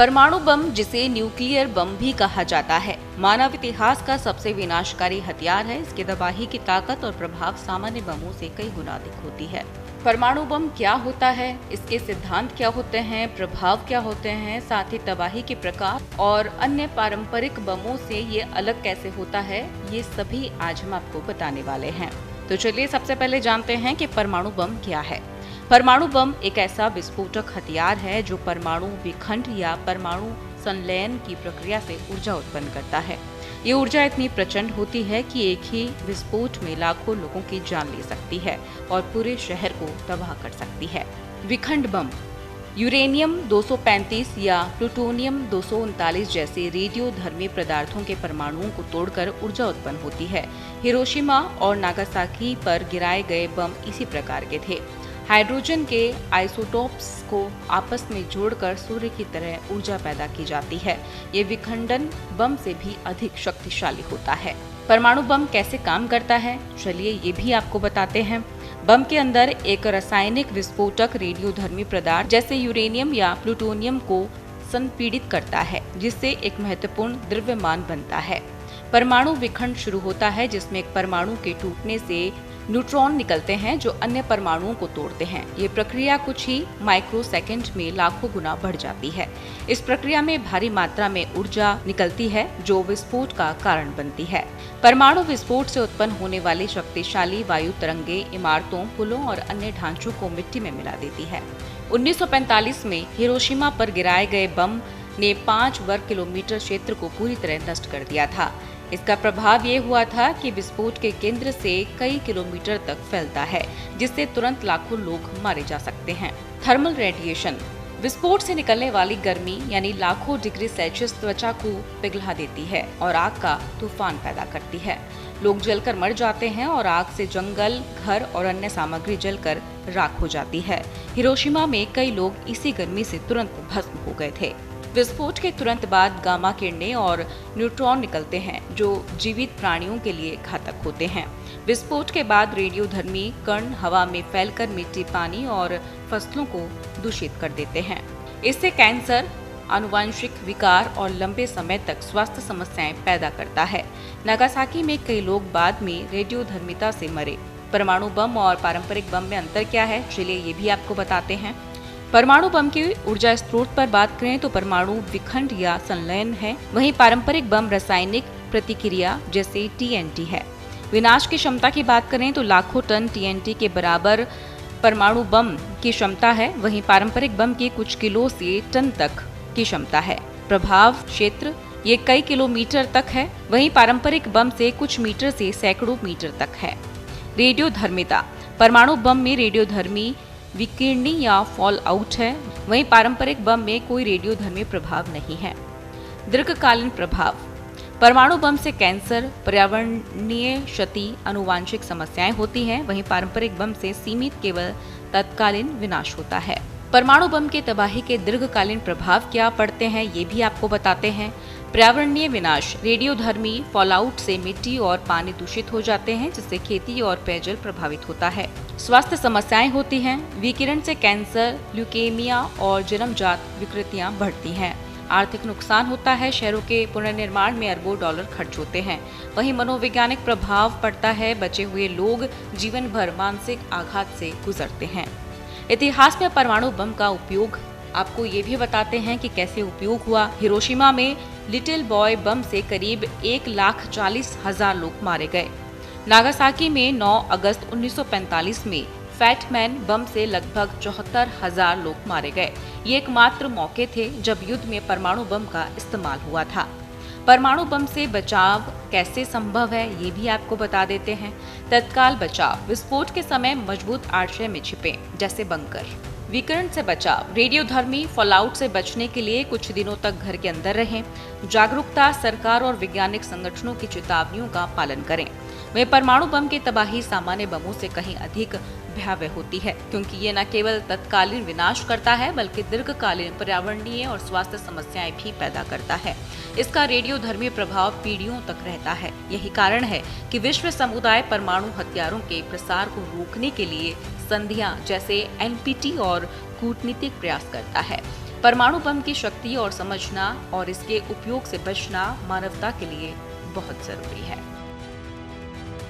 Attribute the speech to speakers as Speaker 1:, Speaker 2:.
Speaker 1: परमाणु बम, जिसे nuclear bomb भी कहा जाता है, मानव इतिहास का सबसे विनाशकारी हथियार है। इसकी तबाही की ताकत और प्रभाव सामान्य बमों से कई गुना अधिक होती है। परमाणु बम क्या होता है, इसके सिद्धांत क्या होते हैं, प्रभाव क्या होते हैं, साथ ही तबाही के प्रकार और अन्य पारंपरिक बमों से ये अलग कैसे होता है, ये सभी आज हम आपको बताने वाले हैं। तो चलिए सबसे पहले जानते हैं कि परमाणु बम क्या है। परमाणु बम एक ऐसा विस्फोटक हथियार है जो परमाणु विखंड या परमाणु संलयन की प्रक्रिया से ऊर्जा उत्पन्न करता है। ये ऊर्जा इतनी प्रचंड होती है कि एक ही विस्फोट में लाखों लोगों की जान ले सकती है और पूरे शहर को तबाह कर सकती है। विखंड बम यूरेनियम 235 या प्लूटोनियम 239 जैसे रेडियोधर्मी पदार्थों के परमाणुओं को तोड़कर ऊर्जा उत्पन्न होती है। हिरोशिमा और नागासाकी पर गिराए गए बम इसी प्रकार के थे। हाइड्रोजन के आइसोटोप्स को आपस में जोड़कर सूर्य की तरह ऊर्जा पैदा की जाती है। ये विखंडन बम से भी अधिक शक्तिशाली होता है। परमाणु बम कैसे काम करता है, चलिए ये भी आपको बताते हैं। बम के अंदर एक रासायनिक विस्फोटक रेडियोधर्मी पदार्थ जैसे यूरेनियम या प्लूटोनियम को संपीड़ित करता है, जिससे एक महत्वपूर्ण द्रव्यमान बनता है। परमाणु विखंड शुरू होता है, जिसमें एक परमाणु के टूटने से न्यूट्रॉन निकलते हैं जो अन्य परमाणुओं को तोड़ते हैं। ये प्रक्रिया कुछ ही माइक्रोसेकंड में लाखों गुना बढ़ जाती है। इस प्रक्रिया में भारी मात्रा में ऊर्जा निकलती है जो विस्फोट का कारण बनती है। परमाणु विस्फोट से उत्पन्न होने वाली शक्तिशाली वायु तरंगे इमारतों, पुलों और अन्य ढांचों को मिट्टी में मिला देती है। 1945 में हिरोशिमा पर गिराए गए बम ने 5 वर्ग किलोमीटर क्षेत्र को पूरी तरह नष्ट कर दिया था। इसका प्रभाव ये हुआ था कि विस्फोट के केंद्र से कई किलोमीटर तक फैलता है, जिससे तुरंत लाखों लोग मारे जा सकते हैं। थर्मल रेडिएशन विस्फोट से निकलने वाली गर्मी यानी लाखों डिग्री सेल्सियस त्वचा को पिघला देती है और आग का तूफान पैदा करती है। लोग जलकर मर जाते हैं और आग से जंगल, घर और अन्य सामग्री जलकर राख हो जाती है। हिरोशिमा में कई लोग इसी गर्मी से तुरंत भस्म हो गए थे। विस्फोट के तुरंत बाद गामा किरणें और न्यूट्रॉन निकलते हैं जो जीवित प्राणियों के लिए घातक होते हैं। विस्फोट के बाद रेडियोधर्मी कण हवा में फैलकर मिट्टी, पानी और फसलों को दूषित कर देते हैं। इससे कैंसर, आनुवंशिक विकार और लंबे समय तक स्वास्थ्य समस्याएं पैदा करता है। नागासाकी में कई लोग बाद में रेडियोधर्मिता से मरे। परमाणु बम और पारंपरिक बम में अंतर क्या है, चलिए ये भी आपको बताते हैं। परमाणु बम की ऊर्जा स्रोत पर बात करें तो परमाणु विखंड या संलयन है, वहीं पारंपरिक बम रासायनिक प्रतिक्रिया जैसे टीएनटी है। विनाश की क्षमता की बात करें तो लाखों टन टीएनटी के बराबर परमाणु बम की क्षमता है, वहीं पारंपरिक बम की कुछ किलो से टन तक की क्षमता है। प्रभाव क्षेत्र ये कई किलोमीटर तक है, वहीं पारंपरिक बम से कुछ मीटर से सैकड़ों मीटर तक है। रेडियोधर्मिता परमाणु बम में रेडियोधर्मी विकिरणी या फॉल आउट है, वहीं पारंपरिक बम में कोई रेडियोधर्मी प्रभाव नहीं है। दीर्घकालीन प्रभाव परमाणु बम से कैंसर, पर्यावरणीय क्षति, आनुवंशिक समस्याएं होती हैं, वहीं पारंपरिक बम से सीमित केवल तत्कालीन विनाश होता है। परमाणु बम के तबाही के दीर्घकालीन प्रभाव क्या पड़ते हैं, ये भी आपको बताते हैं। पर्यावरणीय विनाश रेडियोधर्मी फॉलआउट से मिट्टी और पानी दूषित हो जाते हैं, जिससे खेती और पेयजल प्रभावित होता है। स्वास्थ्य समस्याएं होती हैं, विकिरण से कैंसर, ल्यूकेमिया और जन्मजात विकृतियां बढ़ती हैं। आर्थिक नुकसान होता है, शहरों के पुनर्निर्माण में अरबों डॉलर खर्च होते हैं। वहीं मनोवैज्ञानिक प्रभाव पड़ता है, बचे हुए लोग जीवन भर मानसिक आघात से गुजरते हैं। इतिहास में परमाणु बम का उपयोग आपको ये भी बताते हैं कि कैसे उपयोग हुआ। हिरोशिमा में लिटिल बॉय बम से करीब 1,40,000 लोग मारे गए। नागासाकी में 9 अगस्त 1945 में फैटमैन बम से लगभग 74,000 लोग मारे गए। ये एकमात्र मौके थे जब युद्ध में परमाणु बम का इस्तेमाल हुआ था। परमाणु बम से बचाव कैसे संभव है, ये भी आपको बता देते हैं। तत्काल बचाव विस्फोट के समय मजबूत आश्रय में छिपे, जैसे बंकर। विकिरण से बचाव रेडियोधर्मी फॉलआउट से बचने के लिए कुछ दिनों तक घर के अंदर रहें। जागरूकता सरकार और वैज्ञानिक संगठनों की चेतावनियों का पालन करें। वहीं परमाणु बम की तबाही सामान्य बमों से कहीं अधिक भयावह होती है, क्योंकि ये न केवल तत्कालीन विनाश करता है बल्कि दीर्घकालीन पर्यावरणीय और स्वास्थ्य समस्याएं भी पैदा करता है। इसका रेडियोधर्मी प्रभाव पीढ़ियों तक रहता है। यही कारण है कि विश्व समुदाय परमाणु हथियारों के प्रसार को रोकने के लिए संधियां जैसे एनपीटी और कूटनीतिक प्रयास करता है। परमाणु बम की शक्ति और समझना और इसके उपयोग से बचना मानवता के लिए बहुत जरूरी है।